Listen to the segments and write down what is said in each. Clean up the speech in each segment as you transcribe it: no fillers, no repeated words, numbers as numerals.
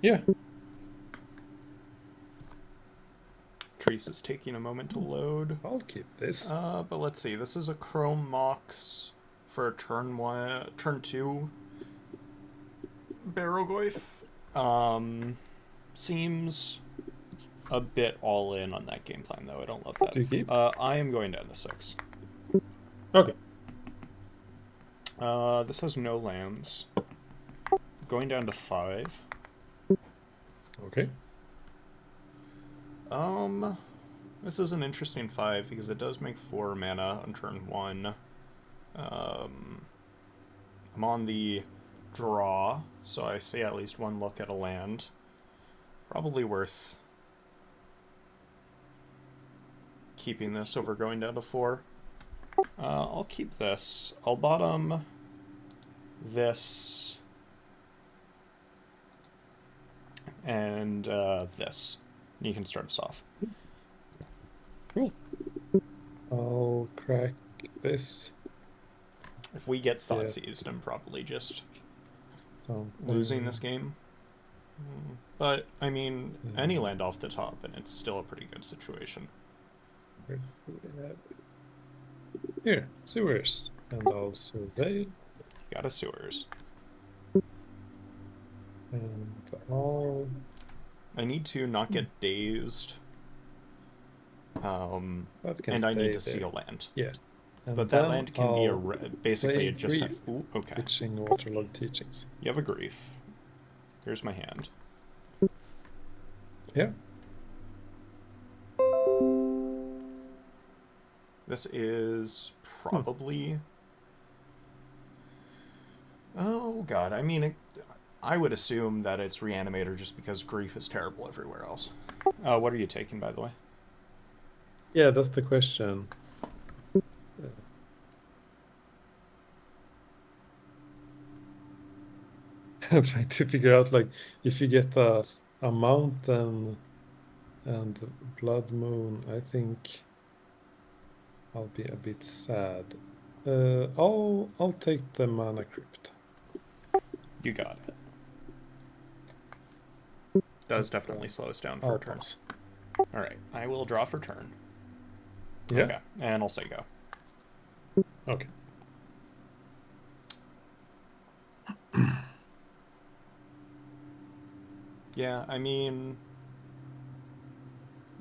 Yeah. Trees is taking a moment to load. I'll keep this. But let's see. This is a Chrome Mox for turn 2 Barrogoyf. Seems a bit all in on that game plan, though. I don't love that. Do you keep? I am going down to 6. Okay. This has no lands. Going down to 5. Okay. This is an interesting 5 because it does make 4 mana on turn 1. I'm on the draw, so I see at least one look at a land. Probably worth keeping this over going down to 4. I'll keep this. I'll bottom this and this. You can start us off. Cool. I'll crack this. If we get Thoughtseized, I'm probably just losing this game. But, I mean, any land off the top, and it's still a pretty good situation. Here, sewers. And I'll survey. Got a sewers. And I'll... I need to not get dazed. And I need to seal land. Yes. And but that land can be basically just... Ooh, okay. Pitching Waterlogged Teachings. You have a grief. Here's my hand. Yeah. This is probably... Oh, God. I mean, I would assume that it's Reanimator just because grief is terrible everywhere else. What are you taking, by the way? Yeah, that's the question. I'm trying to figure out, like, if you get a mountain and blood moon, I think I'll be a bit sad. I'll take the Mana Crypt. You got it. Does definitely slow us down for a turn. Alright, I will draw for turn. Yeah. Okay, and I'll say go. Okay. Yeah, I mean,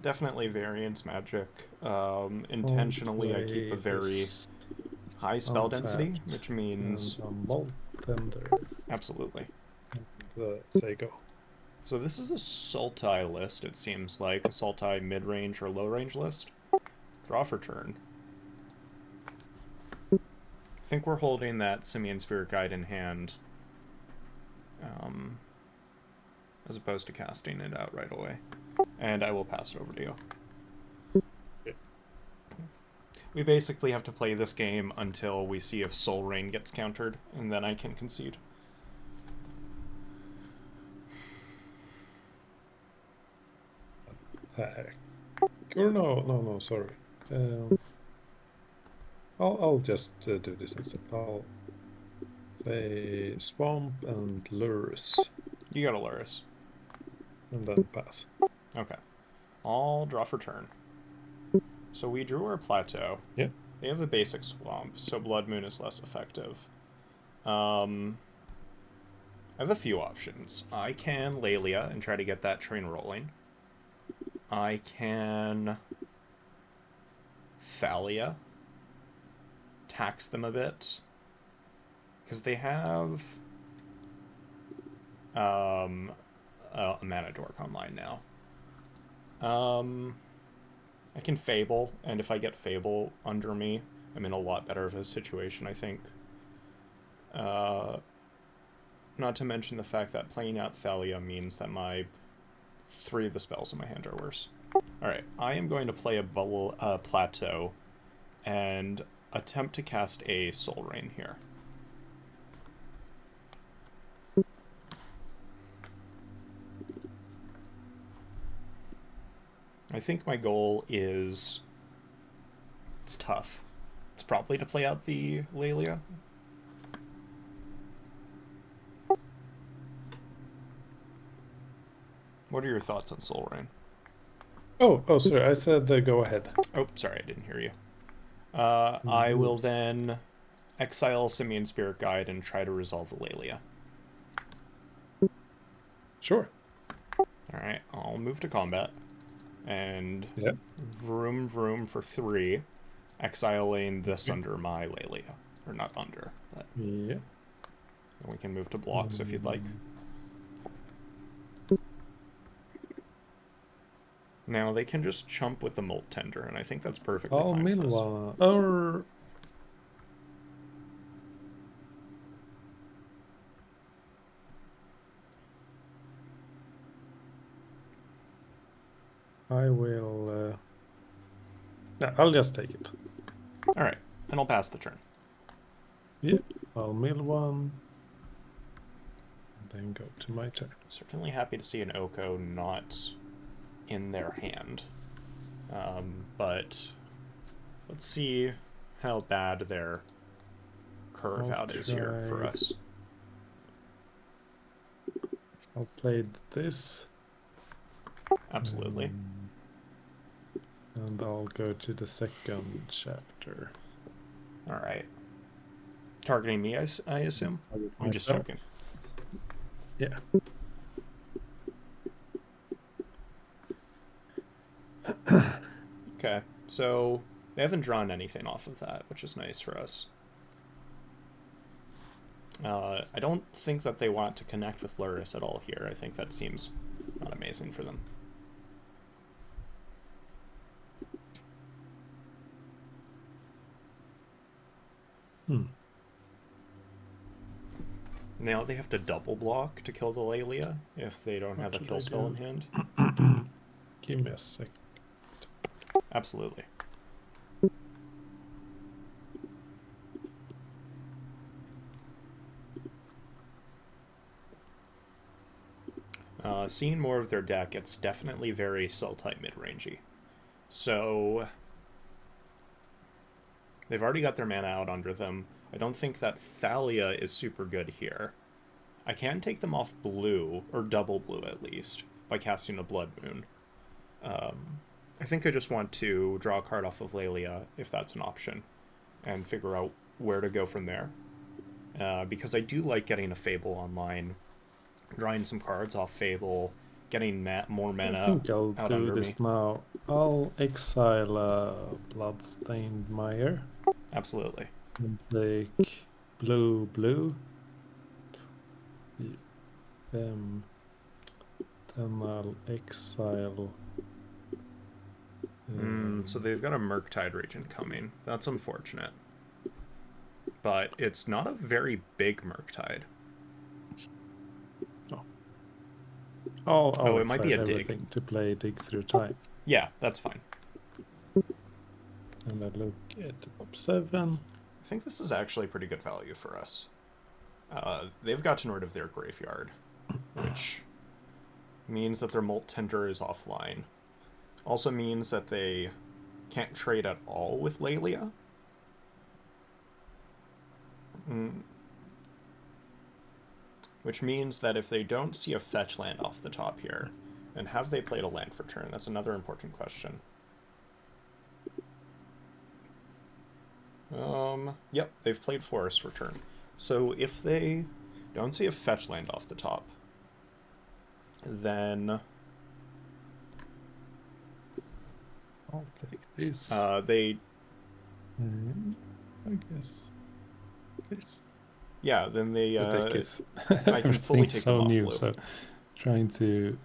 definitely variance magic. Intentionally, I keep a very high spell density, which means... Absolutely. Say go. So this is a Sultai list, it seems like. A Sultai mid-range or low-range list. Draw for turn. I think we're holding that Simian Spirit Guide in hand. As opposed to casting it out right away. And I will pass it over to you. Okay. We basically have to play this game until we see if Soul Rain gets countered, and then I can concede. Or no, sorry. I'll just do this instead. I'll play Swamp and Lurrus. You got a Lurrus. And then pass. Okay. I'll draw for turn. So we drew our Plateau. Yeah. They have a basic Swamp, so Blood Moon is less effective. I have a few options. I can Lelia and try to get that train rolling. I can Thalia. Tax them a bit. Because they have a Mana Dork online now. I can Fable, and if I get Fable under me, I'm in a lot better of a situation, I think. Not to mention the fact that playing out Thalia means that my 3 of the spells in my hand are worse. Alright, I am going to play a Plateau and attempt to cast a Soul Rain here. I think my goal is... It's tough. It's probably to play out the Lelia. What are your thoughts on Soul Rain? Oh, sorry. I said go ahead. Oh, sorry, I didn't hear you. I will then exile Simian Spirit Guide and try to resolve Lelia. Sure. Alright, I'll move to combat. And Yeah. vroom vroom for 3, exiling this under my Lelia. Or not under, but... Yeah. We can move to blocks if you'd like. Now, they can just chump with the Molt Tender, and I think that's perfectly fine with this. Or... I will... I'll just take it. Alright, and I'll pass the turn. Yeah, I'll mill one. And then go to my turn. Certainly happy to see an Oko not in their hand. But let's see how bad their curve out is here for us. I'll play this. Absolutely. And I'll go to the second chapter. Alright. Targeting me, I assume? I'm just joking. Yeah. Okay, so they haven't drawn anything off of that, which is nice for us. I don't think that they want to connect with Luris at all here. I think that seems not amazing for them. Now they have to double block to kill the Lelia if they don't have a kill spell in hand. Give me a sec. Absolutely. Seeing more of their deck, it's definitely very Sultai mid-rangey. So they've already got their mana out under them. I don't think that Thalia is super good here. I can take them off blue, or double blue at least, by casting a Blood Moon. I think I just want to draw a card off of Lelia, if that's an option, and figure out where to go from there. Because I do like getting a Fable online, drawing some cards off Fable, getting more mana I think I'll out do under this me. now. I'll exile Bloodstained Mire. Absolutely. And take blue. Then I'll exile. So they've got a Murktide Regent coming. That's unfortunate. But it's not a very big Murktide. I'll it might be a dig. everything to play Dig Through Time. Yeah, that's fine. And I look at top 7. I think this is actually pretty good value for us. They've gotten rid of their graveyard, which means that their Molt Tender is offline. Also means that they can't trade at all with Lelia. Which means that if they don't see a fetch land off the top here, and have they played a land for turn? That's another important question. Yep, they've played Forest for turn. So if they don't see a fetch land off the top, then I'll take this. they... I guess this. Yeah, then they... The deck is I can fully take so them off new, blue. so trying to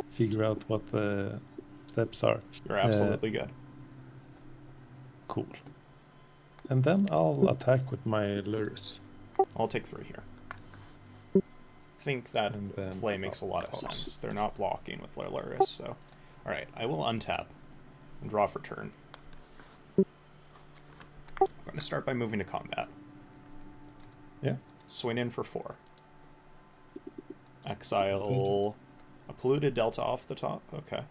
figure out what the steps are. You're absolutely good. Cool. And then I'll attack with my lures. I'll take 3 here. I think that And then play makes a lot of sense. They're not blocking with Luris, so... Alright, I will untap and draw for turn. I'm going to start by moving to combat. Yeah. Swing in for 4. Exile a Polluted Delta off the top. Okay.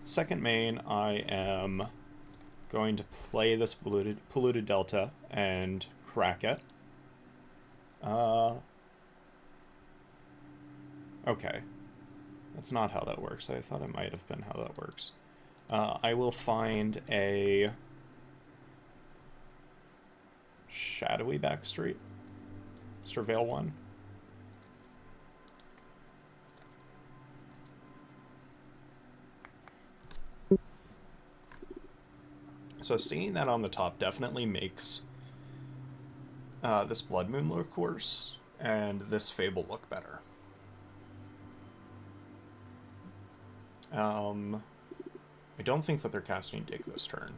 Second main, I am going to play this polluted Delta and crack it. Okay. That's not how that works. I thought it might have been how that works. I will find a shadowy backstreet. Surveil one. So seeing that on the top definitely makes this Blood Moon look worse, and this Fable look better. I don't think that they're casting Dig this turn.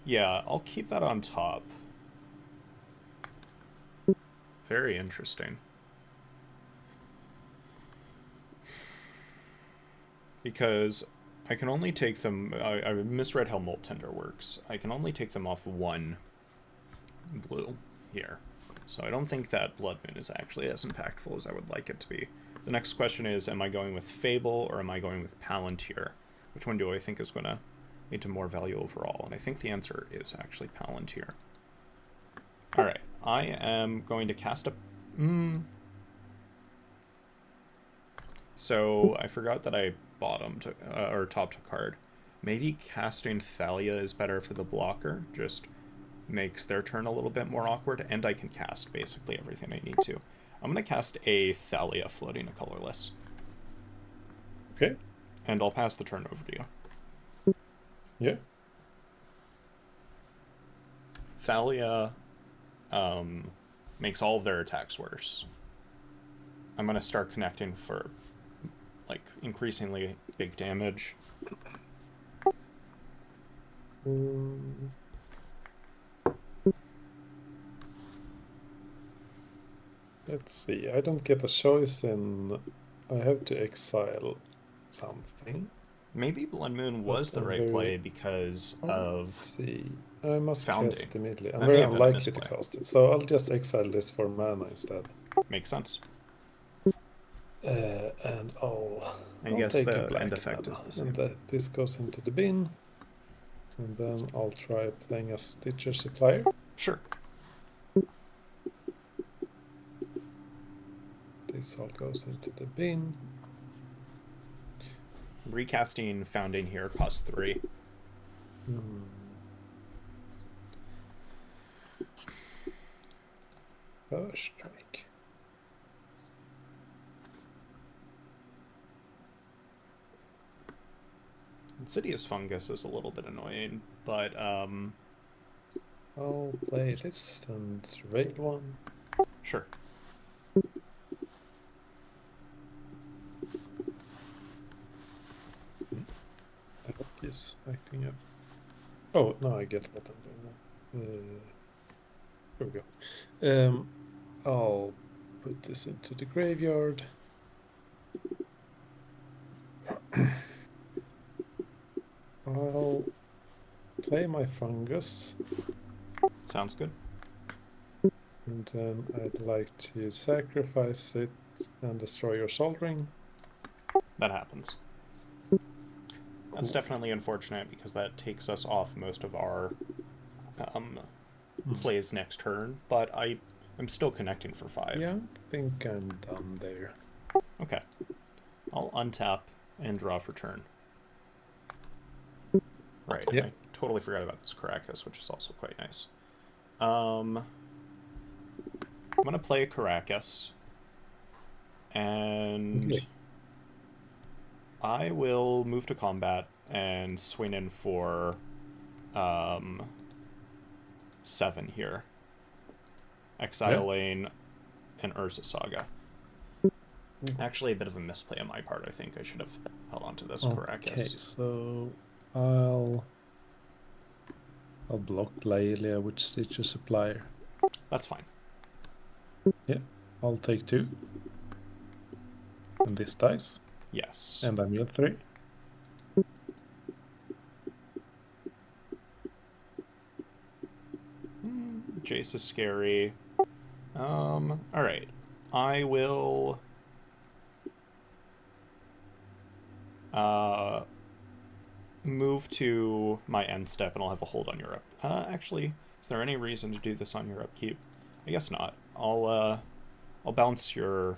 Yeah, I'll keep that on top. Very interesting. Because I can only take them... I misread how Molt Tender works. I can only take them off one blue here. So I don't think that Blood Moon is actually as impactful as I would like it to be. The next question is, am I going with Fable or am I going with Palantir? Which one do I think is going to lead to more value overall? And I think the answer is actually Palantir. Alright, I am going to cast a... So I forgot that I bottomed or topped a card. Maybe casting Thalia is better for the blocker. Just makes their turn a little bit more awkward, and I can cast basically everything I need to. I'm going to cast a Thalia floating a colorless. Okay. And I'll pass the turn over to you. Yeah. Thalia makes all of their attacks worse. I'm going to start connecting for like increasingly big damage. Let's see. I don't get a choice in... I have to exile something. Maybe Blood Moon was the right play because of... Let's see. I must Founding. cast it immediately. I'm That very may have been a unlikely to misplay. cast it, so I'll just exile this for mana instead. Makes sense. And I'll guess take the a black end effect mana, is the same. and this goes into the bin. And then I'll try playing a Stitcher Supplier. Sure. This all goes into the bin. Recasting Founding here costs 3. First strike. Insidious Fungus is a little bit annoying, but I'll play this and surveil one. sure. I hope he's acting up. Oh, no, I get what I'm doing. Here we go. I'll put this into the graveyard. I'll play my fungus. Sounds good. And then I'd like to sacrifice it and destroy your soldering. That happens. That's definitely unfortunate because that takes us off most of our plays next turn, but I'm still connecting for 5. Yeah, I think I'm done there. Okay. I'll untap and draw for turn. Right, Yep. I totally forgot about this Caracas, which is also quite nice. I'm going to play a Caracas, and Okay. I will move to combat and swing in for 7 here. Exiling an Urza Saga. Actually, a bit of a misplay on my part. I think I should have held on to this Caracas. Okay, so I'll block Laelia with Stitcher Supplier. That's fine. Yeah, I'll take 2. And this dice. Yes. And I'm at 3. Jace is scary. Alright. I will move to my end step and I'll have a hold on Europe. Actually, Is there any reason to do this on your upkeep? I guess not. I'll bounce your...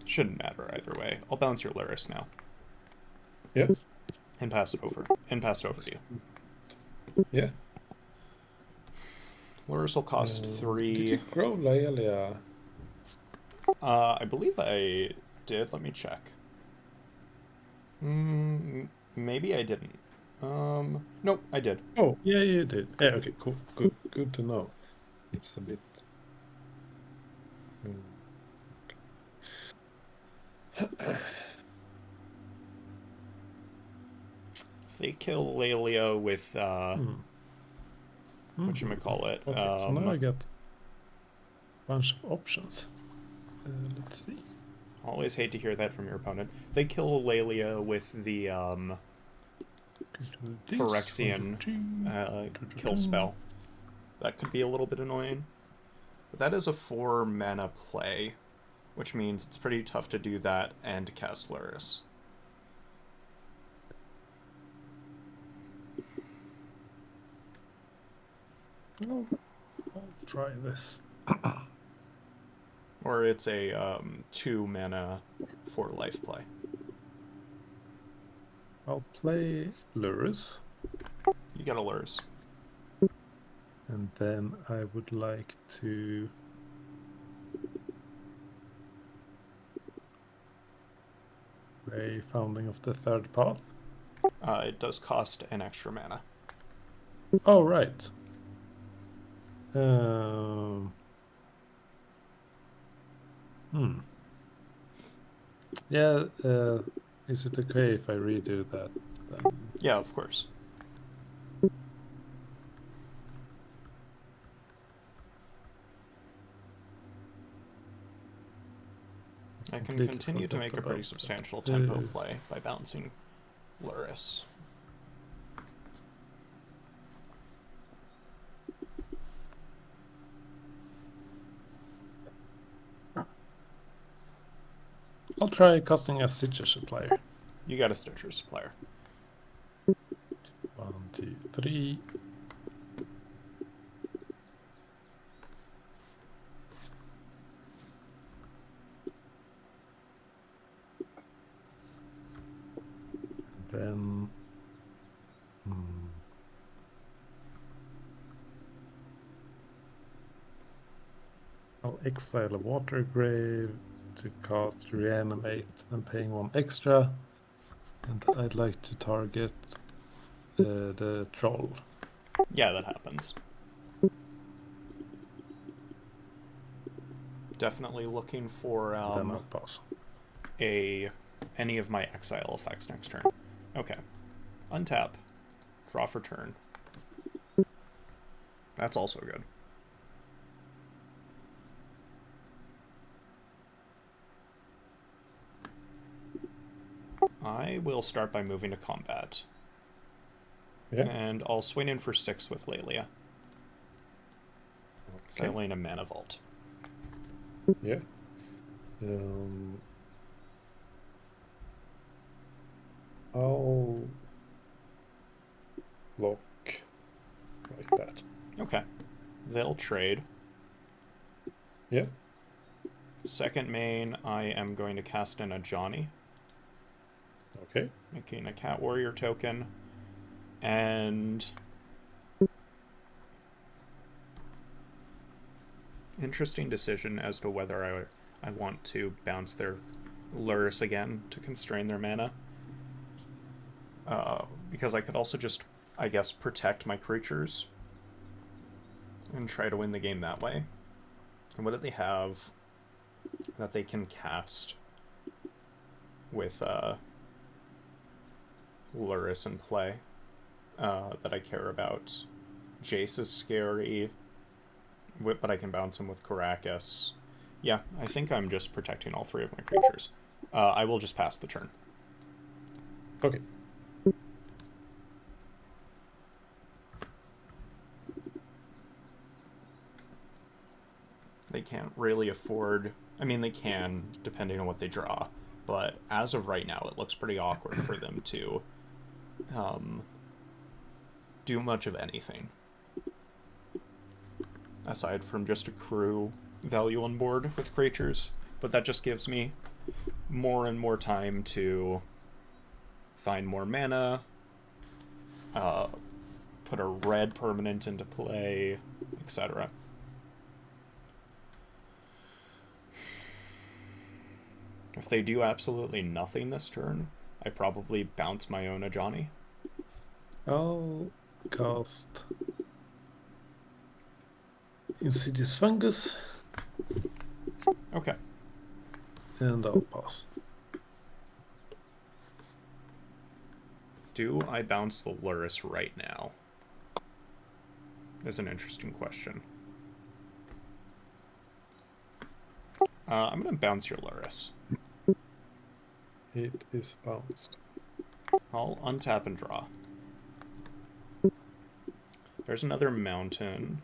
Shouldn't matter either way. I'll bounce your Luris now. Yeah. And pass it over. And pass it over to you. Yeah. Luris will cost 3. Did you grow Laelia? I believe I did. Let me check. Maybe I didn't. Nope, I did. Oh, yeah, you did. Yeah, okay, cool. Good to know. It's a bit... If they kill Laelia with, whatchamacallit. Okay, so now I got a bunch of options. Let's see. Always hate to hear that from your opponent. They kill Laelia with the, Phyrexian kill spell. That could be a little bit annoying. But that is a 4 mana play, which means it's pretty tough to do that and cast Luris. No, I'll try this. Or it's a 2 mana 4 life play. I'll play Luris. You get a Luris. And then I would like to play Founding of the Third Path. It does cost an extra mana. Oh, right. Yeah, is it okay if I redo that then? Yeah, of course. I can continue to make a pretty substantial tempo play by bouncing Luris. I'll try casting a Stitcher Supplier. You got a Stitcher Supplier. 1, 2, 3. Then I'll exile a Water Grave to cast Reanimate and paying 1 extra. And I'd like to target the Troll. Yeah, that happens. Definitely looking for Then I'll pass. any of my exile effects next turn. Okay. Untap. Draw for turn. That's also good. I will start by moving to combat. Yeah. And I'll swing in for 6 with Laelia. Because I lane a Mana Vault. Yeah. I'll block like that. Okay. They'll trade. Yeah. Second main, I am going to cast an Ajani. Okay. Making a Cat Warrior token. And... interesting decision as to whether I want to bounce their Luris again to constrain their mana. Because I could also just, I guess, protect my creatures and try to win the game that way. And what do they have that they can cast with Luris in play that I care about? Jace is scary, but I can bounce him with Karakas. Yeah, I think I'm just protecting all 3 of my creatures. I will just pass the turn. Okay. They can't really afford... I mean, they can, depending on what they draw. But as of right now, it looks pretty awkward for them to do much of anything. Aside from just accrue value on board with creatures. But that just gives me more and more time to find more mana, put a red permanent into play, etc. If they do absolutely nothing this turn, I probably bounce my own Ajani. I'll cast Insidious Fungus. Okay. And I'll pass. Do I bounce the Lurrus right now? Is an interesting question. I'm going to bounce your Lurrus. It is bounced. I'll untap and draw. There's another mountain.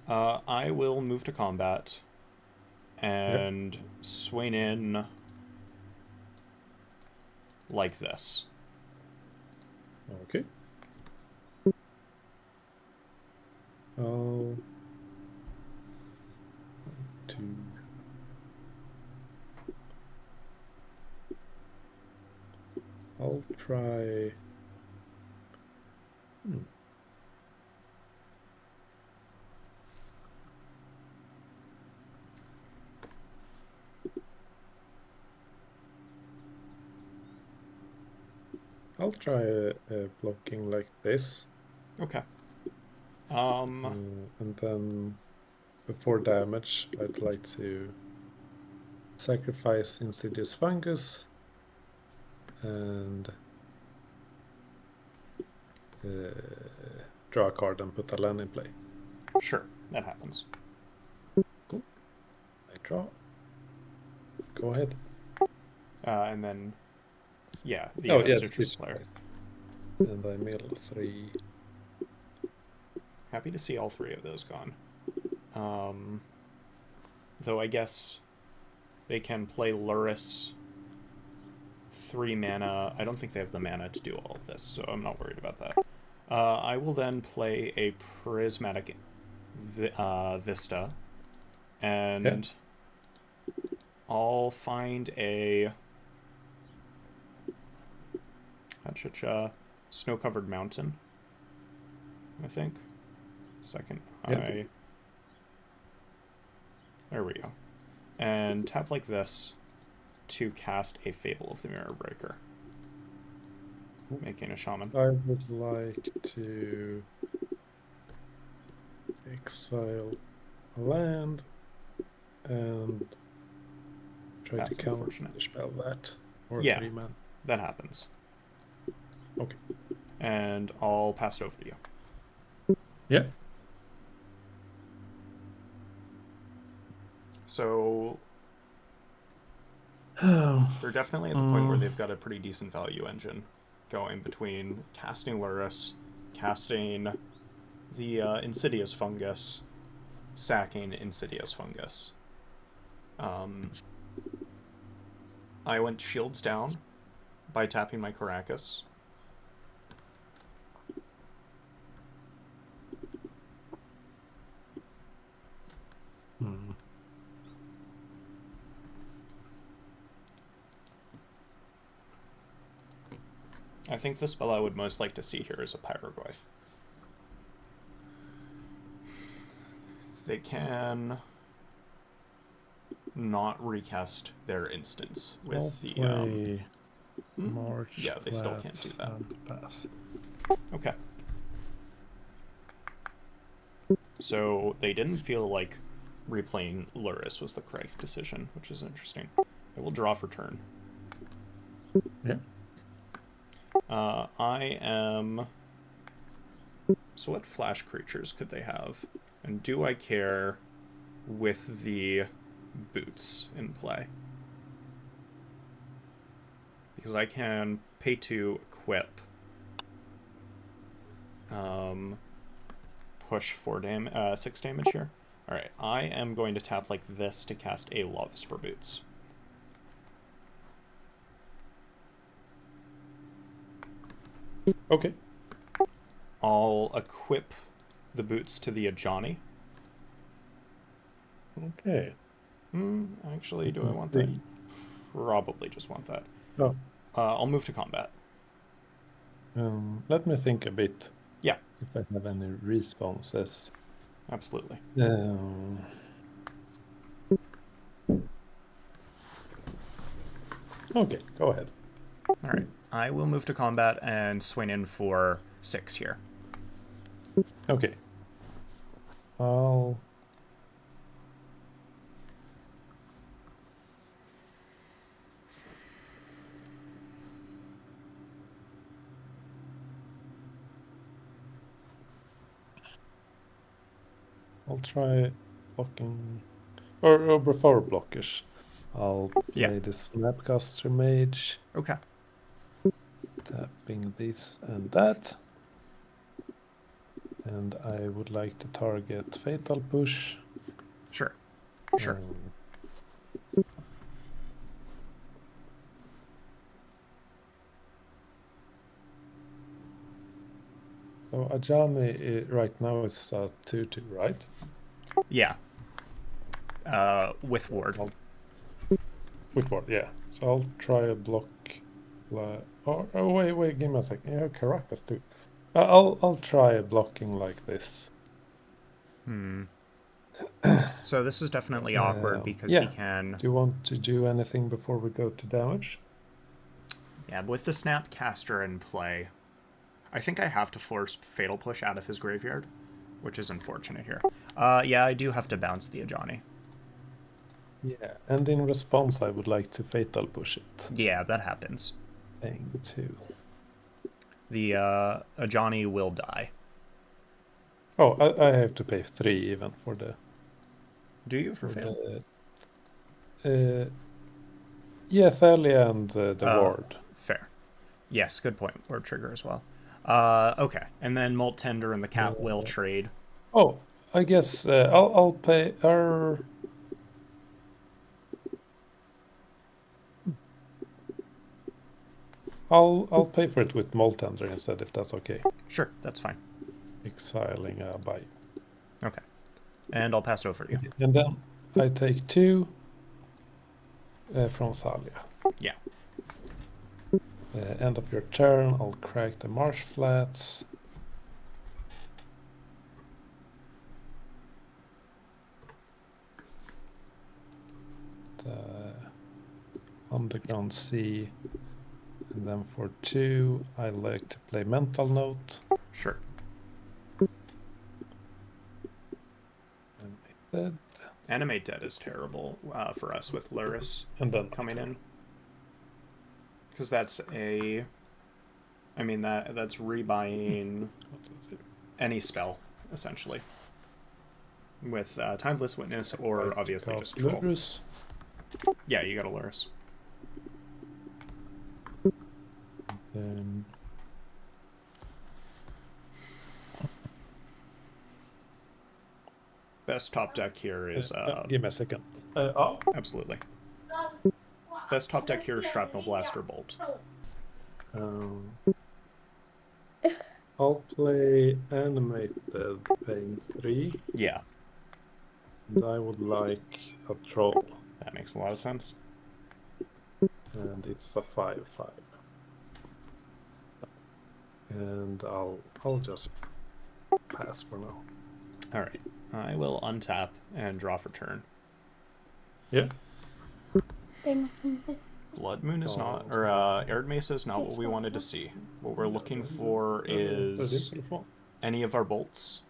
I will move to combat and swing in like this. Okay. Oh. 2. I'll try. I'll try blocking like this. Okay. And then before damage, I'd like to sacrifice Insidious Fungus and draw a card and put a land in play. Sure, that happens. Cool. I draw. Go ahead. And then, yeah, the citrus player. And I mill 3. Happy to see all 3 of those gone. Though I guess they can play Lurrus, 3 mana. I don't think they have the mana to do all of this, so I'm not worried about that. I will then play a Prismatic Vista, and I'll find a snow-covered mountain, I think. Second eye. There we go. And tap like this to cast a Fable of the Mirror Breaker. Making a shaman. I would like to exile a land and try to counterspell that for 3 mana. That happens. Okay. And I'll pass it over to you. Yeah. So they're definitely at the point where they've got a pretty decent value engine going between casting Lurrus, casting the Insidious Fungus, sacking Insidious Fungus. I went shields down by tapping my Caracas. I think the spell I would most like to see here is a Pyroglyph. They can not recast their instance with the Marsh yeah, they still can't do that. Pass. Okay. So they didn't feel like replaying Lurrus was the correct decision, which is interesting. I will draw for turn. Yeah. I am... So what flash creatures could they have? And do I care with the boots in play? Because I can pay to equip. Push 6 damage here. Alright, I am going to tap like this to cast a Lavaspur Boots. Okay. I'll equip the boots to the Ajani. Okay. Actually, do I Let's want that? see. Probably just want that. Oh, I'll move to combat. let me think a bit. Yeah, If I have any responses. absolutely. Okay, go ahead. All right. I will move to combat and swing in for 6 here. Okay. I'll try blocking, or before blockers, I'll play the Snapcaster Mage, Okay. tapping this and that. And I would like to target Fatal Push. Sure. Sure. So Ajani right now is 2/2, right? Yeah. With ward. With ward, yeah. So I'll try a block. Oh, wait, give me a second. Yeah, Caracas too. I'll try blocking like this. So this is definitely awkward because yeah. he can. Do you want to do anything before we go to damage? Yeah, with the Snapcaster in play, I think I have to force Fatal Push out of his graveyard, which is unfortunate here. Yeah, I do have to bounce the Ajani. Yeah, and in response, I would like to Fatal Push it. Yeah, that happens. Thing too. The Ajani will die. Oh, I have to pay 3 even for the. Do you for fail? Yeah, Thalia and the ward. Fair. Yes, good point. Ward trigger as well. Okay, and then Molt Tender and the Cat will trade. Oh, I guess I'll pay her. I'll pay for it with Molt Tender instead, if that's okay. Sure, that's fine. Exiling a buy. Okay, and I'll pass it over to you. And then I take 2 from Thalia. Yeah. End of your turn, I'll crack the Marsh Flats. The Underground Sea. And then for 2, I like to play Mental Note. Sure. Animate Dead is terrible for us with Luris and then coming in. Because that's a... I mean, that's rebuying any spell, essentially. With Timeless Witness or obviously just Troll. Luris. Yeah, you got a Luris. Best top deck here is... give me a second. Absolutely. Best top deck here is Shrapnel Blast or Bolt. I'll play Animated, paying 3. Yeah. And I would like a Troll. That makes a lot of sense. And it's a 5/5. And I'll just pass for now. Alright. I will untap and draw for turn. Yeah. Blood Moon is not, or Arid Mesa is not what we wanted to see. What we're looking for is any of our bolts.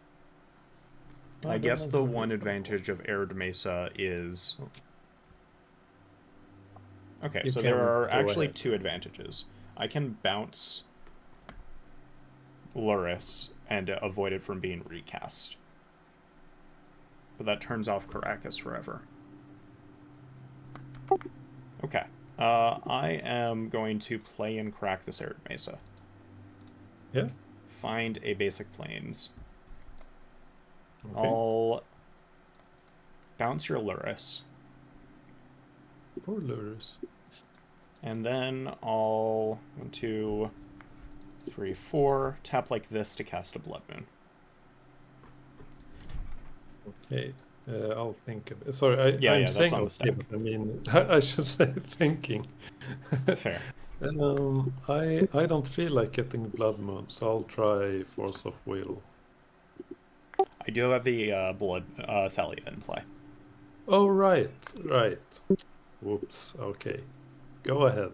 I guess the one advantage of Arid Mesa is... Okay, so there are actually 2 advantages. I can bounce Luris and avoid it from being recast. But that turns off Caracas forever. Okay. I am going to play and crack this Arid Mesa. Yeah. Find a basic plains. Okay. I'll bounce your Luris. Poor Luris. And then I'll want to 3, 4. Tap like this to cast a Blood Moon. Okay. I'll think of it. Sorry, I'm Yeah, saying that's on the okay, stack. but I mean, I should say thinking. Fair. I don't feel like getting Blood Moon, so I'll try Force of Will. I do have the Blood Thalia in play. Oh, right. Whoops. Okay. Go ahead.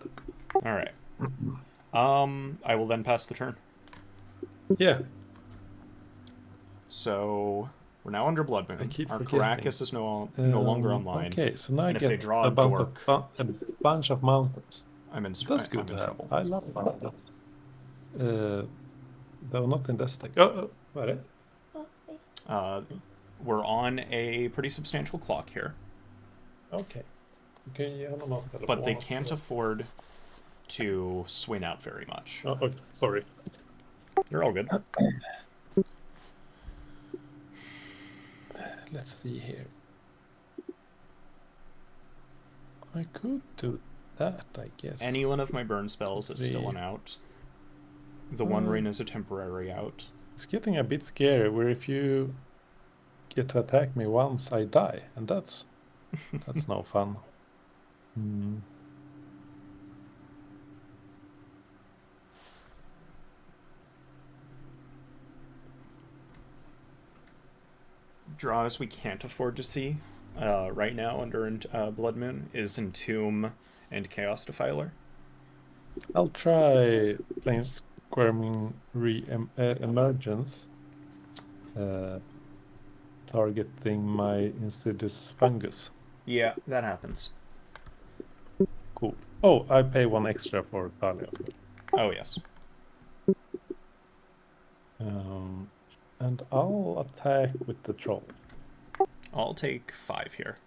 All right. I will then pass the turn. Yeah. So we're now under Blood I Moon. keep Our forgetting. Caracas is no longer online. Okay, so now I And if they get draw a a bunch dork, a bunch of mountains. I'm in That's good to have. trouble. I love mountains. Though not in this deck. Vad är det? We're on a pretty substantial clock here, Okay. Okay, jag måste ställa but på they något. can't afford to swing out very much. Oh, okay. Sorry. They're all good. Let's see here. I could do that, I guess. Any one of my burn spells is still an out. The One Ring is a temporary out. It's getting a bit scary where if you get to attack me once, I die. And that's no fun. Draws we can't afford to see right now under Blood Moon is Entomb and Chaos Defiler. I'll try playing Squirming Emergence. Targeting my Insidious Fungus. Yeah, that happens. Cool. Oh, I pay 1 extra for Thalia. Oh, yes. And I'll attack with the troll. I'll take 5 here.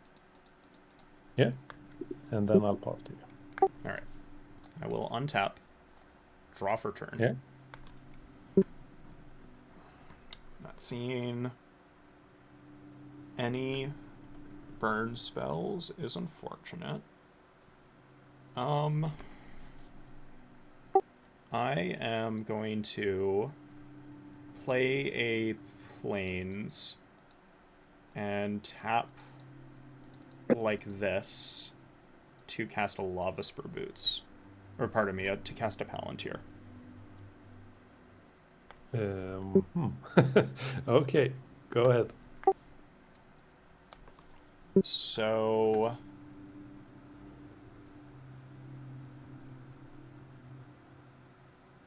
Yeah? And then I'll pass to you. Alright. I will untap. Draw for turn. Yeah. Not seeing any burn spells is unfortunate. I am going to play a Plains and tap like this to cast a Lavaspur Boots. Or pardon me, to cast a Palantir. Okay, go ahead. So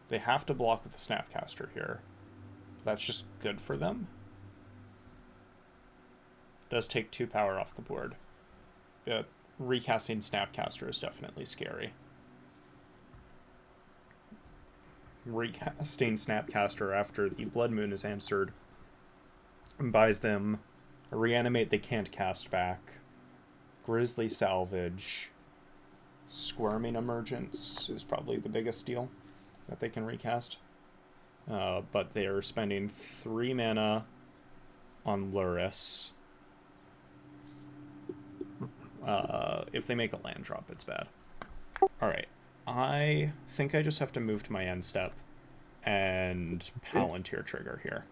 they have to block with the Snapcaster here. That's just good for them. Does take 2 power off the board. Recasting Snapcaster is definitely scary. Recasting Snapcaster after the Blood Moon is answered buys them a Reanimate they can't cast back, Grisly Salvage, Squirming Emergence is probably the biggest deal that they can recast. But they are spending 3 mana on Luris. If they make a land drop, it's bad. Alright. I think I just have to move to my end step and Palantir trigger here.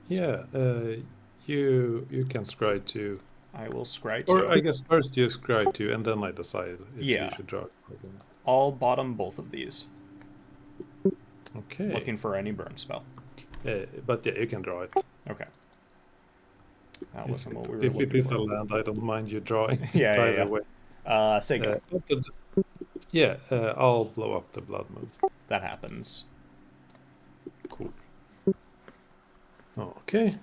Yeah, you can scry 2. I will scry 2. Or I guess first you scry 2 and then I decide if you should draw. I'll bottom both of these. Okay. Looking for any burn spell. But yeah, you can draw it. Okay. That wasn't what we were if looking it is for. a land, I don't mind you drawing. Yeah. Way. Say go. I'll blow up the Blood Moon. That happens. Cool. Okay.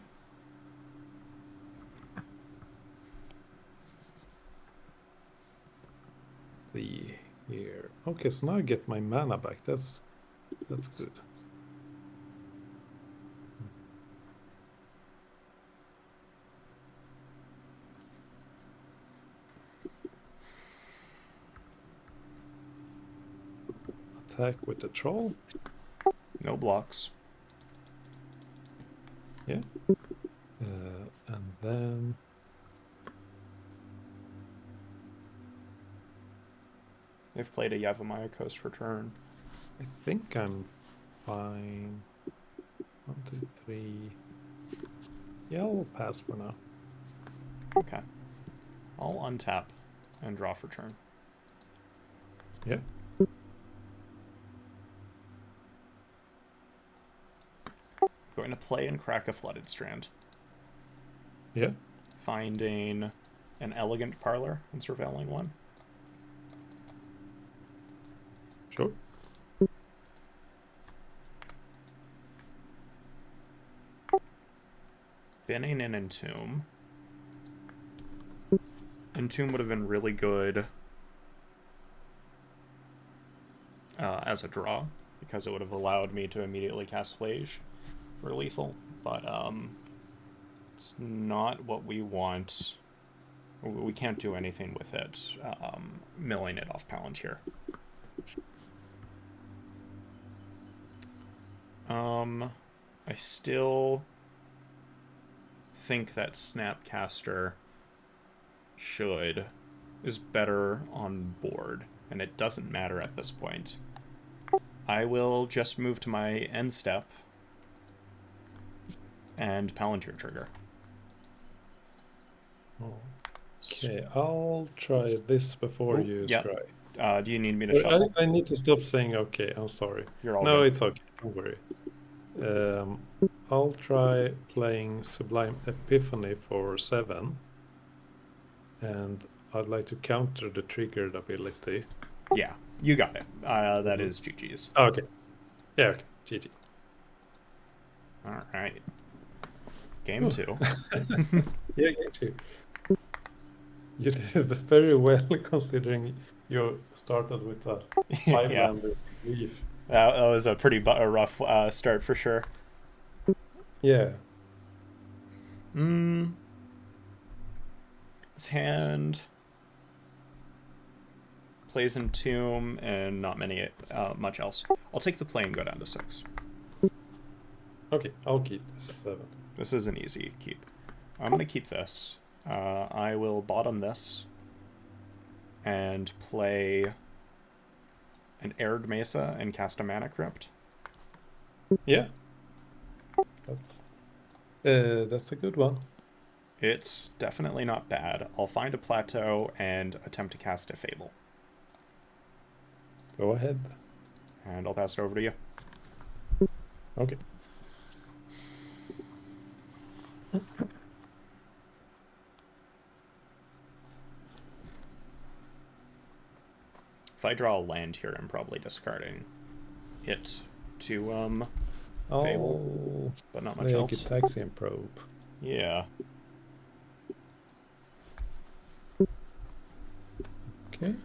See here. Okay, so now I get my mana back. That's good. Attack with the troll. No blocks. Yeah. And then They've played a Yavimaya Coast for turn. I think I'm fine. 1, 2, 3. Yeah, I'll pass for now. Okay. I'll untap and draw for turn. Yeah. Going to play and crack a Flooded Strand. Yeah. Finding an Elegant Parlor and surveilling one. Sure. Binning in Entomb. Entomb would have been really good as a draw, because it would have allowed me to immediately cast Flage for lethal, but it's not what we want. We can't do anything with it, milling it off Palantir. I still think that Snapcaster is better on board, and it doesn't matter at this point. I will just move to my end step and Palantir trigger. Okay, I'll try this before you yeah. try. Do you need me to shuffle? I need to stop saying okay. I'm sorry. You're all No, good. it's okay. Don't worry. I'll try playing Sublime Epiphany for 7. And I'd like to counter the triggered ability. Yeah, you got it. That is GG's. Oh, okay. Yeah, okay. GG. All right. Game 2. Yeah, game 2. You did very well considering you started with a 5-lander leaf. That was a pretty rough start for sure. Yeah. His hand plays Entomb and not much else. I'll take the play and go down to 6. Okay, I'll keep this 7. This is an easy keep. I'm going to keep this. I will bottom this and play an Arid Mesa and cast a Mana Crypt. Yeah. That's a good one. It's definitely not bad. I'll find a plateau and attempt to cast a Fable. Go ahead. And I'll pass it over to you. Okay. If I draw a land here, I'm probably discarding it to Fable, but not much else. Gitaxian Probe. Yeah. Okay.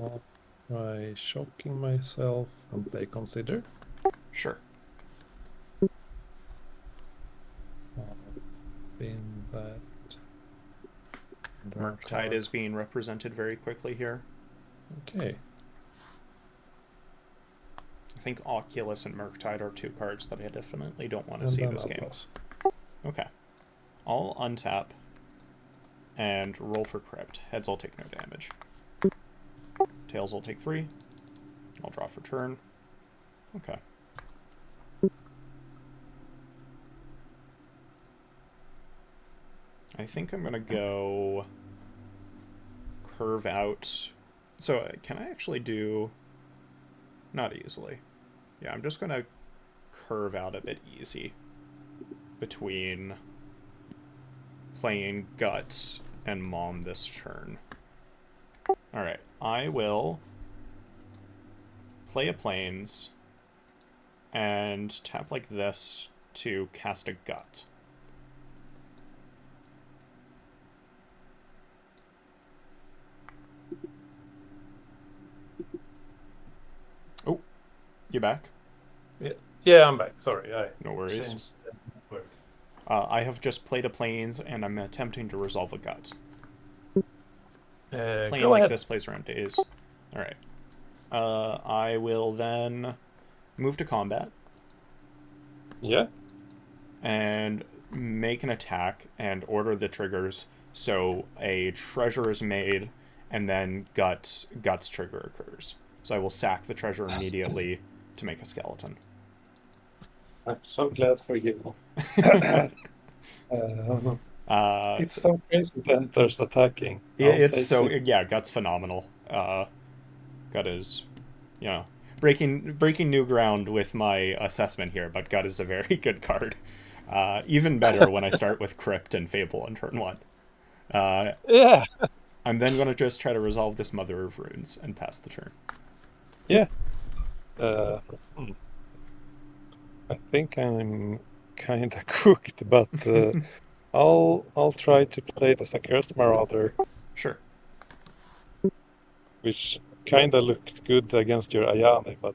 I'll try shocking myself and play Consider. Sure. Bin that. Murktide is being represented very quickly here. Okay. I think Oculus and Murktide are 2 cards that I definitely don't want to see this game. Okay. I'll untap and roll for Crypt. Heads, I'll take no damage. Tails, I'll take 3. I'll draw for turn. Okay. I think I'm going to go curve out. So can I actually do... Not easily. Yeah, I'm just going to curve out a bit easy between playing Guts and Mom this turn. Alright, I will play a Plains and tap like this to cast a Gut. Oh, you back? Yeah, I'm back. Sorry, no worries. I have just played a Plains, and I'm attempting to resolve a Gut. Playing Go like ahead. this plays around days. Alright. I will then move to combat. Yeah. And make an attack and order the triggers so a treasure is made and then guts trigger occurs. So I will sack the treasure immediately to make a skeleton. I'm so glad for you. It's So so crazy that there's attacking. I'll it's take so six. yeah, Gut's phenomenal. Gut is, you know, breaking new ground with my assessment here, but Gut is a very good card. Even better when I start with Crypt and Fable on turn one. Uh, Yeah. I'm then going to just try to resolve this Mother of Runes and pass the turn. Yeah. Uh, hmm. I think I'm kind of cooked, but I'll try to play the Accursed Marauder, Sure. which kind of looked good against your Ajani, but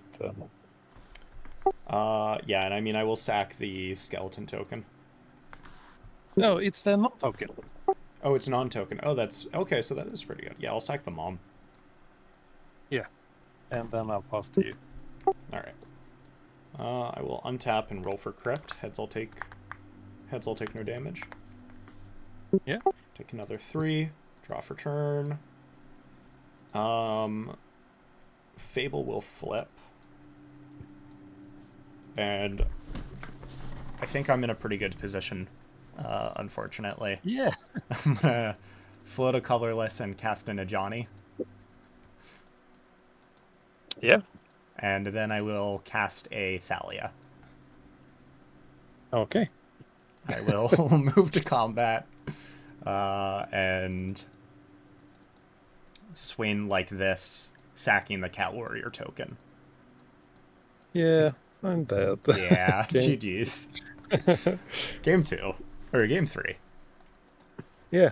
Yeah, and I mean, I will sack the skeleton token. no, it's the not token. Oh, it's non-token. Oh, that's okay. So that is pretty good. Yeah, I'll sack the mom. Yeah, and then I'll pass to you. All right. I will untap and roll for Crypt. Heads, I'll take no damage. Yeah. Take another 3. Draw for turn. Fable will flip. And I think I'm in a pretty good position, unfortunately. Yeah. I'm gonna float a colorless and cast an Ajani. Yeah. And then I will cast a Thalia. Okay. I will move to combat and swing like this, sacking the Cat Warrior token. Yeah, I'm dead. Yeah, Okay. GG's. Game 2. Or game 3. Yeah.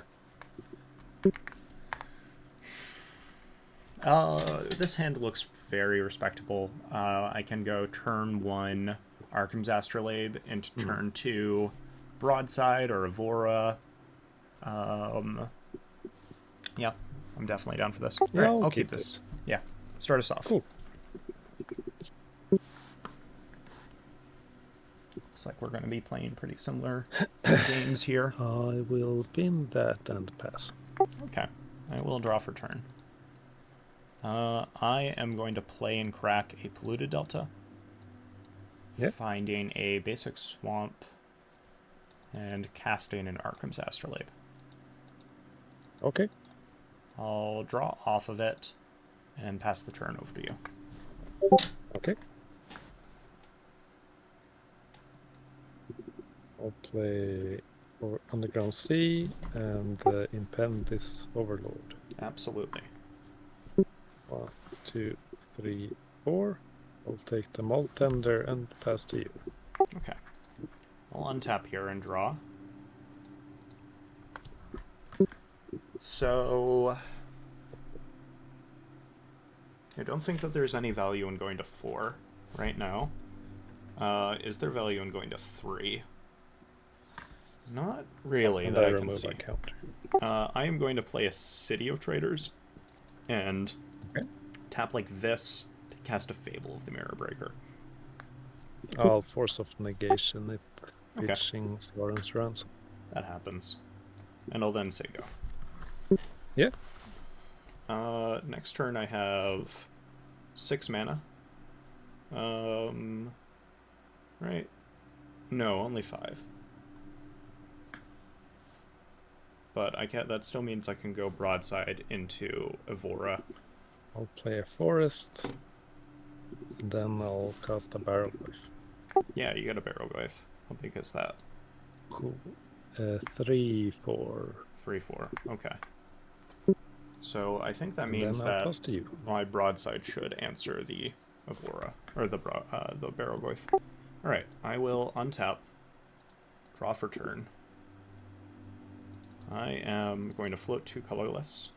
This hand looks very respectable. I can go turn 1 Arcum's Astrolabe into turn 2 Broadside or Evora. Yeah, I'm definitely down for this. Yeah, Alright, I'll I'll keep keep this. it. Yeah, start us off. Cool. Looks like we're going to be playing pretty similar games here. I will bin that and pass. Okay, I will draw for turn. I am going to play and crack a Polluted Delta. Yeah. Finding a basic swamp and casting an Arcum's Astrolabe. Okay. I'll draw off of it and pass the turn over to you. Okay. I'll play Underground Sea and impend this Overlord. Absolutely. 1, 2, 3, 4. I'll take the Malt Tender and pass to you. Okay. I'll untap here and draw. So I don't think that there's any value in going to 4 right now. Is there value in going to 3? Not really And that I I can remove see. a counter. I am going to play a City of Traitors and tap like this to cast a Fable of the Mirror Breaker. I'll Force of Negation it, Okay. pitching Soren's Ransom. That happens. And I'll then say go. Yeah. Next turn I have 6 mana. Right? No, only 5. But I can't. That still means I can go Broadside into Evora. I'll play a Forest. And then I'll cast a Barrel Glyph. Yeah, you got a Barrel Glyph. How big is that? Cool. 3, 4. 3, 4. Okay. So I think that And means then I'll that pass to you. my Broadside should answer the Evora, or the Barrel Glyph. Alright, I will untap, draw for turn. I am going to float 2 colorless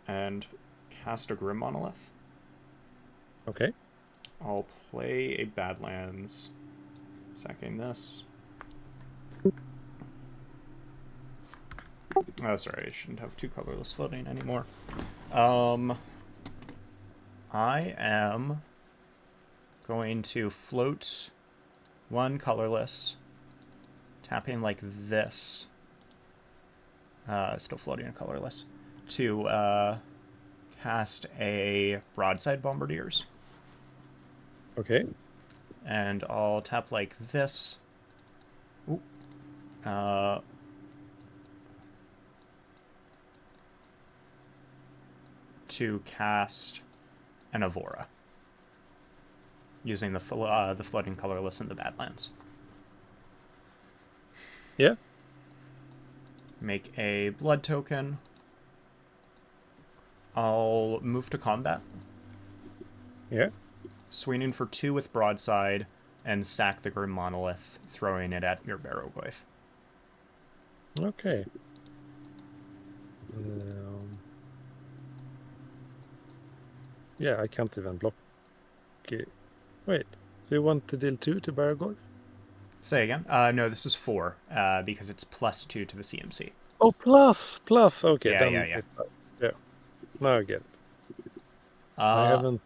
and cast a Grim Monolith. Okay. I'll play a Badlands, sacking this. Oh, sorry, I shouldn't have 2 colorless floating anymore. I am going to float 1 colorless, tapping like this. Still floating a colorless. To cast a Broadside Bombardiers. Okay. And I'll tap like this. Ooh. To cast an Avora. Using the floating colorless in the Badlands. Yeah. Make a blood token. I'll move to combat. Yeah. Swinging for 2 with Broadside, and sack the Grim Monolith, throwing it at your Barrowgoyf. Okay. Yeah, I can't even block it. Wait, so you want to deal 2 to Baragorf? Say again? No, this is 4, because it's +2 to the CMC. Oh, plus! Okay, Yeah, then yeah. Yeah. Now I get it. I haven't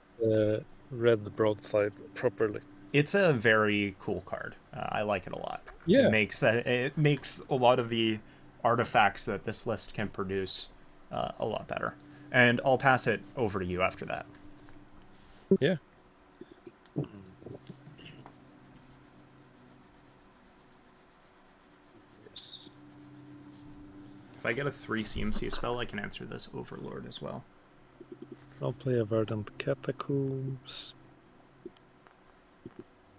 read the Broadside properly. It's a very cool card. I like it a lot. Yeah. It makes a lot of the artifacts that this list can produce a lot better. And I'll pass it over to you after that. Yeah. Yes. If I get a 3 CMC spell, I can answer this Overlord as well. I'll play a Verdant Catacombs.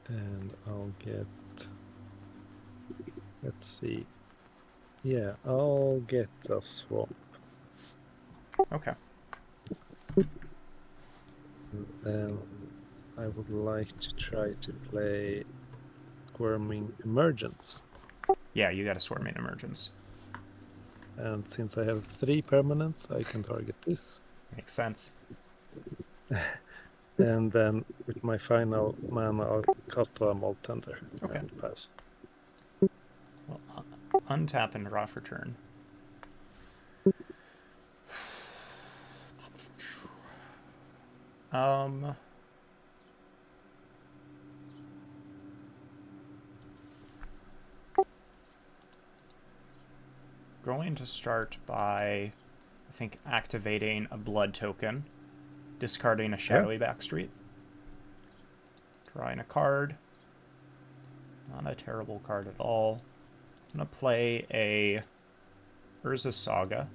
And I'll get... Let's see. Yeah, I'll get a swamp. Okay. Then I would like to try to play Squirming Emergence. Yeah, you got a Swarming Emergence. And since I have 3 permanents, I can target this. Makes sense. And then with my final mana, I'll cast a Mold Tender. Okay. And pass. Well, untap and draw for turn. Going to start by, I think, activating a blood token, discarding a Shadowy Backstreet, drawing a card. Not a terrible card at all. I'm going to play a Urza's Saga.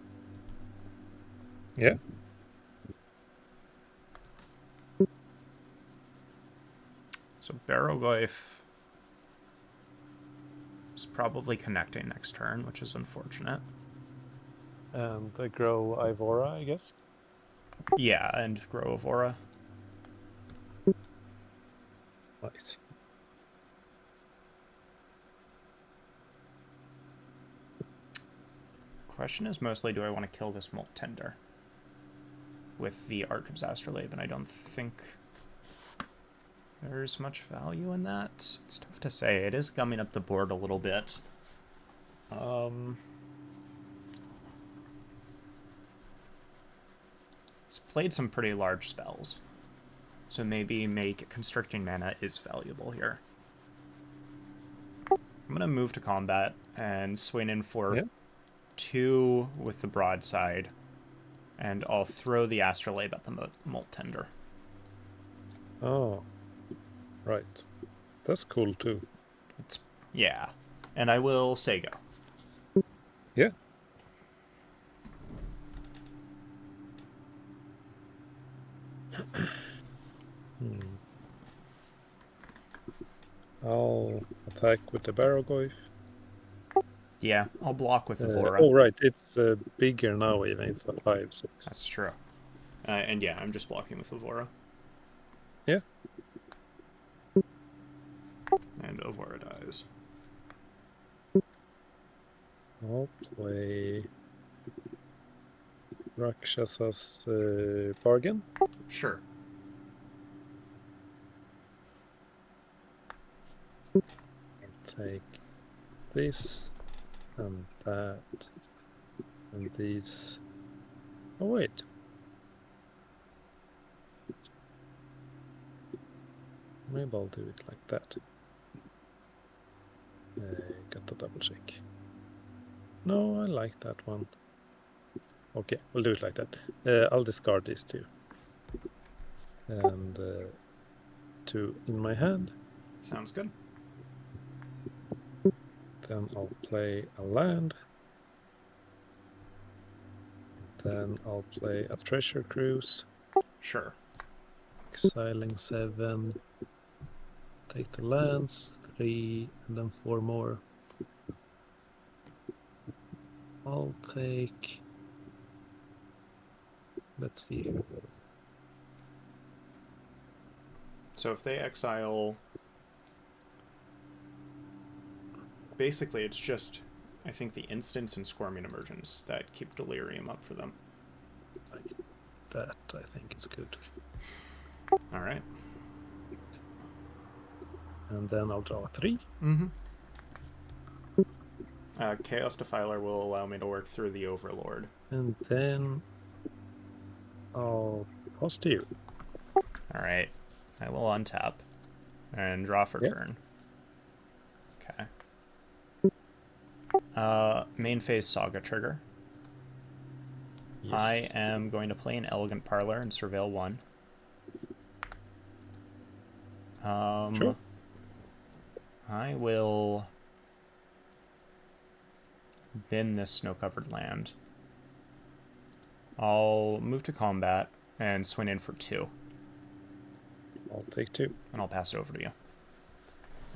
Yeah. So Barrowgoyf is probably connecting next turn, which is unfortunate. And grow Ivora, I guess. Yeah, and grow Avora. Nice. Question is mostly, do I want to kill this Molt Tender with the Arcum's Astrolabe, and I don't think there's much value in that. It's tough to say. It is gumming up the board a little bit. It's played some pretty large spells, so maybe make Constricting Mana is valuable here. I'm going to move to combat and swing in for 2 with the Broadside, and I'll throw the Astrolabe at the Molt Tender. Oh, right. That's cool too. Yeah, and I will say go. Yeah. I'll attack with the Barrowgoyf. Yeah, I'll block with Avora. Oh, right. It's bigger now, even. It's a 5/6. That's true. And yeah, I'm just blocking with Avora. Yeah. And Avora dies. I'll play Rakshasa's Bargain. Sure. I'll take this and that. And these... Oh, wait. Maybe I'll do it like that. Got to double check. No, I like that one. Okay, we'll do it like that. I'll discard these two. And 2 in my hand. Sounds good. Then I'll play a land. Then I'll play a treasure cruise. Sure. Exiling 7. Take the lands. 3 and then 4 more. I'll take... Let's see here. So if they exile... Basically, it's just, I think, the instants and Squirming Emergence that keep Delirium up for them. Like that, I think is good. All right. And then I'll draw 3. Mm-hmm. Chaos Defiler will allow me to work through the Overlord. And then I'll pass to you. All right. I will untap and draw for turn. Okay. Main phase Saga trigger. Yes. I am going to play an Elegant Parlor and Surveil 1. Sure. I will bin this snow-covered land. I'll move to combat and swing in for 2. I'll take 2. And I'll pass it over to you.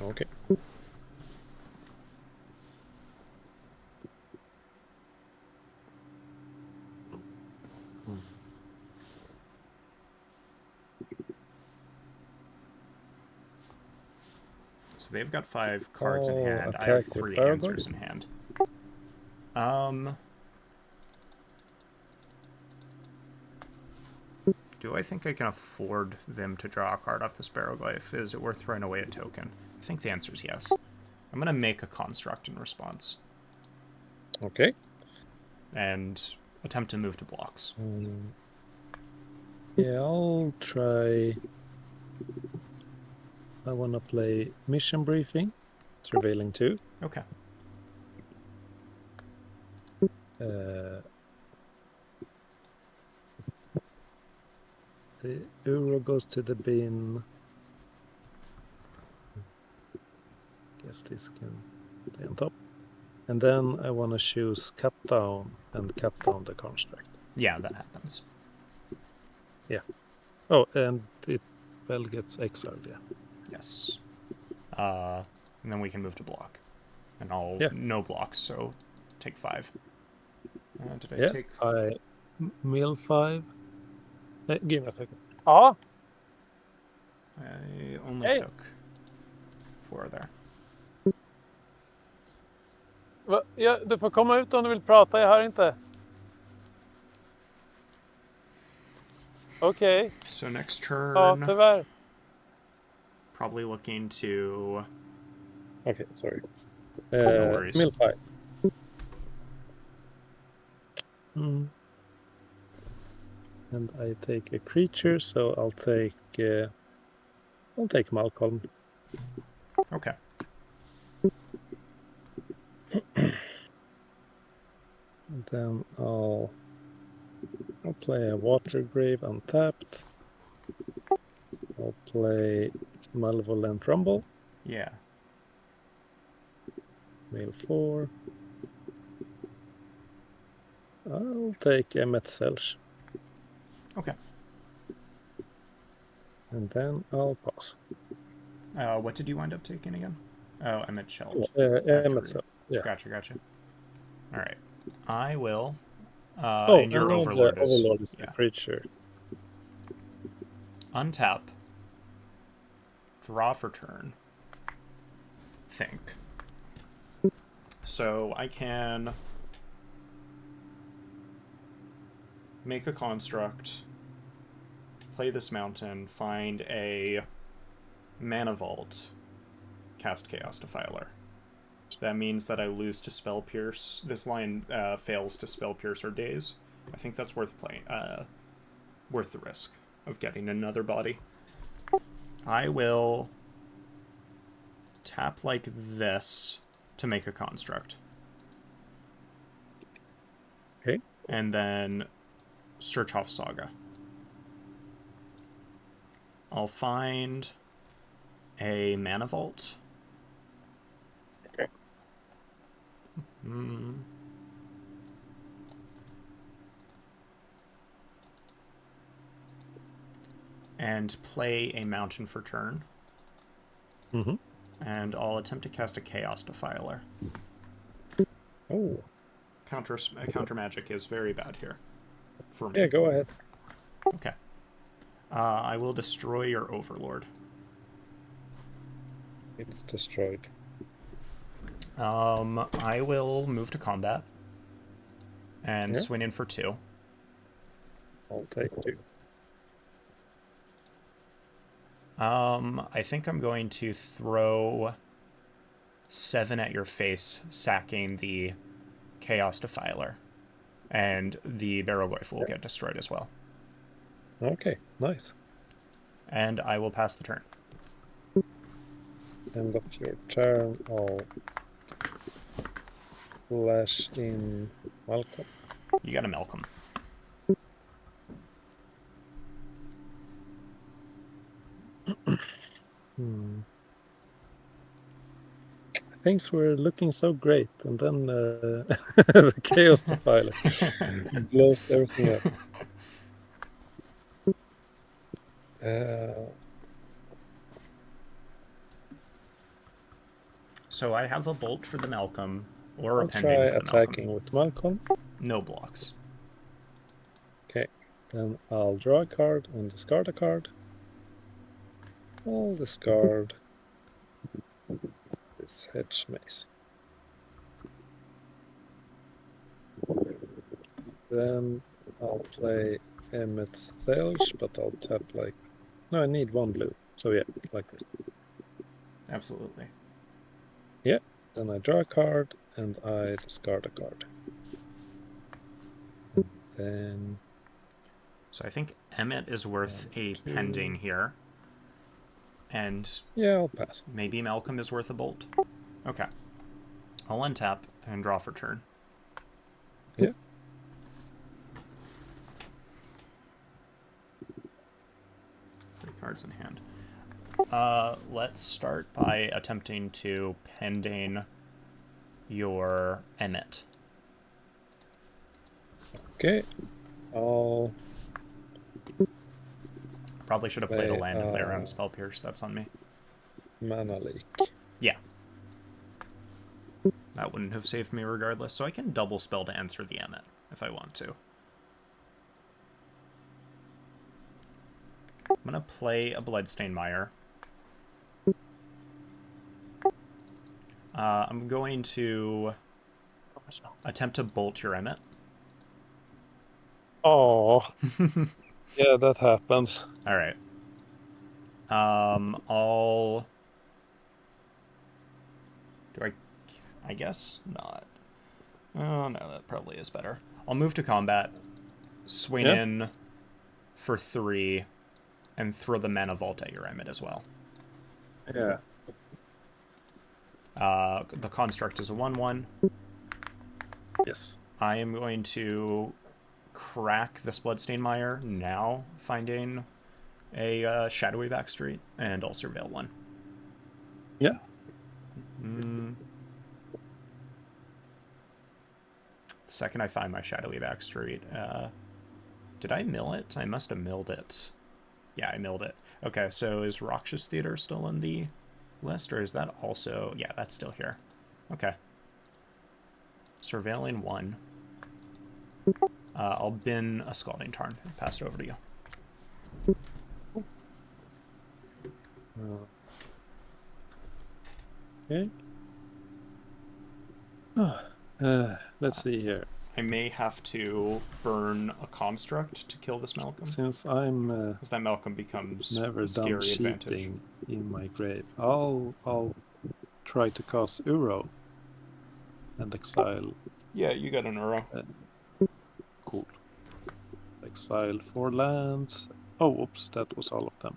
Okay. So they've got 5 cards in hand. I have 3 answers in hand. Do I think I can afford them to draw a card off the Sparrowglyph? Is it worth throwing away a token? I think the answer is yes. I'm going to make a construct in response. Okay. And attempt to move to blocks. Yeah, I'll try... I want to play Mission Briefing, Surveilling 2. Okay. The Euro goes to the bin. Guess this can stay on top. And then I want to choose Cut Down and cut down the construct. Yeah, that happens. Yeah. Oh, and it well gets exiled, yeah. Yes. And then we can move to block. And I'll... Yeah. No blocks, so take 5. Did I take... I mill 5. Give me a second. Ja. I only took 4 there. Ja, du får komma ut om du vill prata, jag hör inte. Okay. So next turn... Ja, tyvärr. Probably looking to... Okay, sorry. No worries. Mill 5. And I take a creature, so I'll take Malcolm. Okay. And then I'll play a Watergrave untapped. I'll play Malevolent Rumble. Yeah. Mill 4. I'll take Emmet Selch. Okay. And then I'll pass. What did you wind up taking again? Oh, Emmet Shelled. Emmet Selch. Yeah. Gotcha. All right. I will. And your Overlord is the creature. Untap. Draw for turn. Think. So I can make a construct, play this mountain, find a mana vault, cast Chaos Defiler. that means that I lose to Spell Pierce. This lion fails to Spell Pierce or Daze. I think that's worth playing. Worth the risk of getting another body. I will tap like this to make a construct. Okay. And then search off Saga. I'll find a Mana Vault. Okay. And play a Mountain for turn. Mm-hmm. And I'll attempt to cast a Chaos Defiler. Oh. Counter magic is very bad here for me. Yeah, go ahead. Okay. I will destroy your Overlord. It's destroyed. I will move to combat and swing in for 2. I'll take 2. I think I'm going to throw 7 at your face, sacking the Chaos Defiler. And the Barrow Rifle will get destroyed as well. Okay, nice. And I will pass the turn. End of your turn, I'll flash in Malcolm. You got a Malcolm. Things were looking so great, and then the Chaos Defiler blows everything up. So I have a bolt for the Malcolm, or a I'll pending try for the attacking Malcolm. with Malcolm. No blocks. Okay, then I'll draw a card and discard a card. I'll discard this Hedge Mace. Then I'll play Emmett's Sage, but I'll tap like... No, I need 1 blue. So yeah, like this. Absolutely. Yeah, then I draw a card and I discard a card. Then... So I think Emmett is worth a pending here. And yeah, I'll pass. Maybe Malcolm is worth a bolt. Okay. I'll untap and draw for turn. Yeah. 3 cards in hand. Let's start by attempting to pending your Emmett. Okay. I'll... Probably should have played a land and play around Spell Pierce. That's on me. Mana Leak. Yeah. That wouldn't have saved me regardless. So I can double spell to answer the Emmet if I want to. I'm going to play a Bloodstained Mire. I'm going to attempt to bolt your Emmet. Oh. Yeah, that happens. All right. I'll... I guess not. Oh, no, that probably is better. I'll move to combat, swing in for 3, and throw the Mana Vault at your Emmet as well. Yeah. The construct is a 1/1. Yes. I am going to crack this Bloodstained Mire now, finding a shadowy backstreet, and I'll surveil 1. Yeah. The second I find my shadowy backstreet, did I mill it? I must have milled it. Yeah, I milled it. Okay, so is Roxas Theater still in the list, or is that also... Yeah, that's still here. Okay. Surveilling 1. I'll bin a Scalding Tarn and pass it over to you. Okay. Let's see here. I may have to burn a construct to kill this Malcolm. Since I'm because that Malcolm becomes never a done scary advantage. cheating in my grave, I'll try to cast Uro. and exile. Yeah, you got an Uro. Cool. Exile 4 lands. Oh, oops, that was all of them.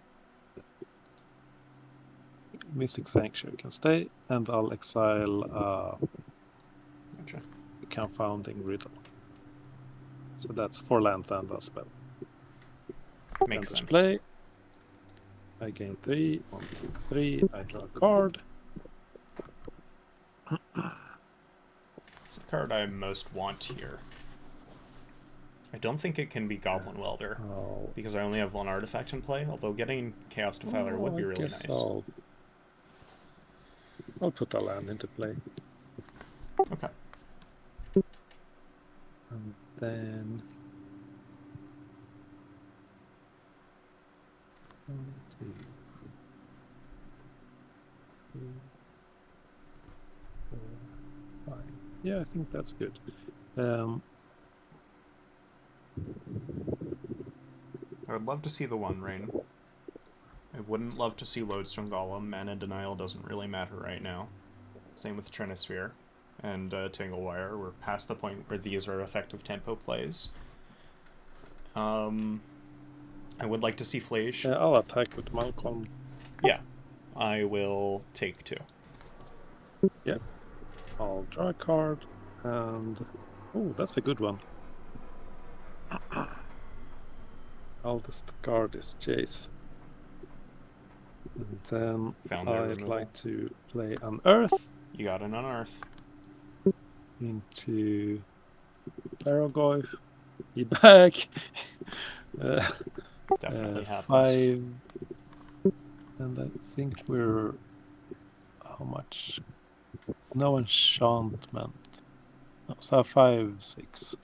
Mystic Sanctuary can stay, and I'll exile Gotcha. the Confounding Riddle. So that's 4 lands and a spell. Makes Enders sense. play. I gain 3. 1, 2, 3. I draw a card. It's the card I most want here. I don't think it can be Goblin Welder, because I only have 1 artifact in play, although getting Chaos Defiler would be really nice. I'll put a land into play. Okay. And then... 1, 2, 3, 4, 5. Yeah, I think that's good. I would love to see the One Ring. I wouldn't love to see Lodestone Golem. Mana Denial doesn't really matter right now. Same with Trinisphere and Tanglewire. We're past the point where these are effective tempo plays. I would like to see Flash. I'll attack with Malcolm. Yeah. I will take 2. Yep. I'll draw a card, and... Oh, that's a good one. I'll discard this Jace. And then I'd like to play an Earth. You got an Unearth. Into Paragoyf. Be back. Definitely happens. 5. And I think we're... How much? No enchantment. No, so 5, 6.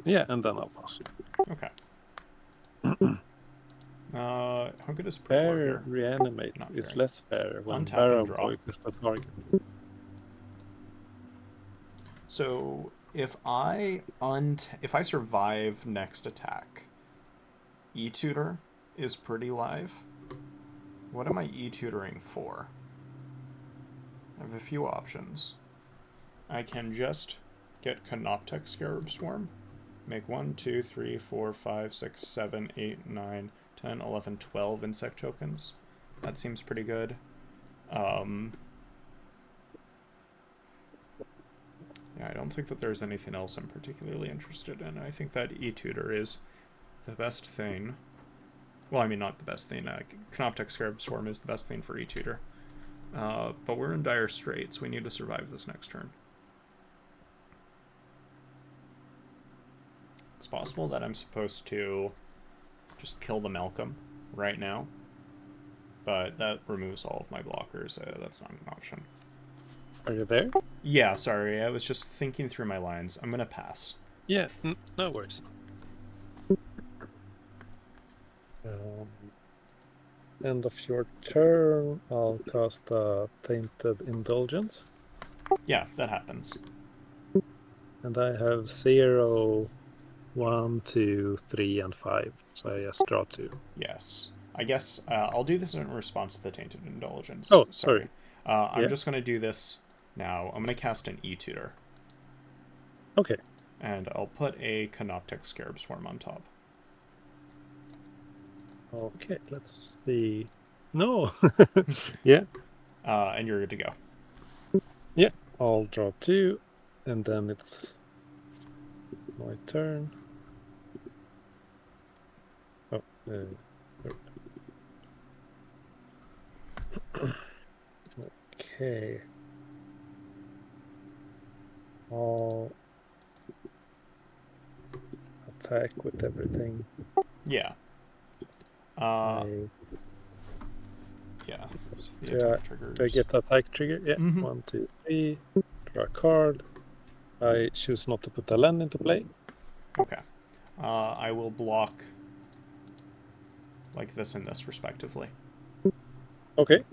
Yeah, and then I'll pass. Okay. How good is Fair reanimate is less fair when Paragoyf is the target. So if I survive next attack, E-Tutor is pretty live. What am I E-Tutoring for? I have a few options. I can just get Canoptech Scarab Swarm. Make 1, 2, 3, 4, 5, 6, 7, 8, 9, 10, 11, 12 insect tokens. That seems pretty good. Yeah, I don't think that there's anything else I'm particularly interested in. I think that E-Tutor is the best thing. Well, I mean, not the best thing. Canoptech Scarab Swarm is the best thing for E-Tutor. But we're in dire straits. We need to survive this next turn. It's possible that I'm supposed to just kill the Malcolm right now. But that removes all of my blockers. That's not an option. Are you there? Yeah, sorry. I was just thinking through my lines. I'm going to pass. Yeah, no worries. End of your turn, I'll cast a Tainted Indulgence. Yeah, that happens. And I have 0, 1, 2, 3, and 5. So I just draw 2. Yes. I guess I'll do this in response to the Tainted Indulgence. Oh, sorry. I'm just going to do this now. I'm going to cast an E-Tutor. Okay. And I'll put a Canoptech Scarab Swarm on top. Okay, let's see. No. Yeah. And you're good to go. Yeah, I'll draw 2, and then it's my turn. Oh, okay. I'll attack with everything. Yeah. Yeah. Do I get the attack trigger? Yeah. 1, 2, 3. Draw a card. I choose not to put the land into play. Okay. I will block like this and this respectively. Okay.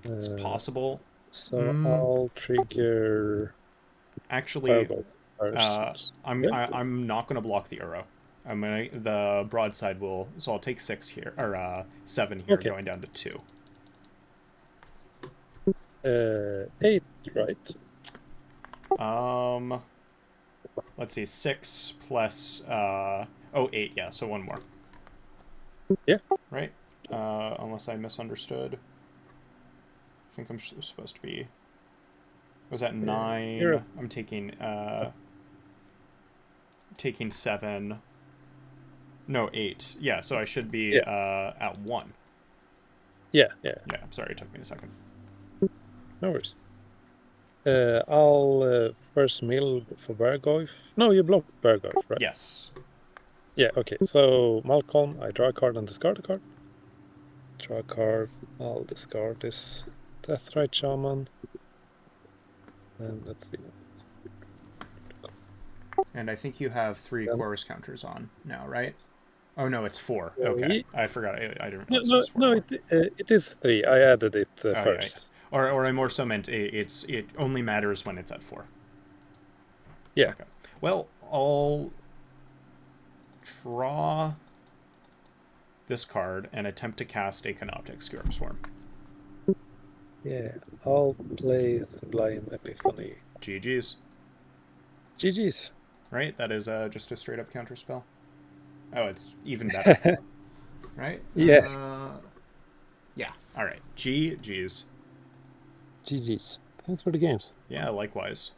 It's possible. So I'll trigger. Actually, I'm not going to block the arrow. The broadside will, so I'll take 6 here, or 7 here, Okay. going down to 2. 8, right? Let's see, 6 plus 8, yeah, so 1 more. Yeah. Right? Unless I misunderstood. I think I'm supposed to be. Was that 9? I'm taking 7. No, 8. Yeah, so I should be at 1. Yeah. Yeah, sorry, it took me a second. No worries. I'll first mill for Bergoif. No, you blocked Bergoif, right? Yes. Yeah, okay. So Malcolm, I draw a card and discard a card. Draw a card. I'll discard this Deathrite Shaman. And let's see. And I think you have 3 chorus counters on now, right? Oh no, it's 4. Okay, I forgot. I didn't realize it was 4. No, it is 3. I added it first. Yeah. Or I more so meant it only matters when it's at 4. Yeah. Okay. Well, I'll draw this card and attempt to cast a Canoptic Scarab Swarm. Yeah, I'll play Sublime Epiphany. GG's. GG's. Right? That is just a straight up counter spell. Oh, it's even better. Right? Yeah. Yeah. All right. GG's. GG's. Thanks for the games. Yeah, likewise.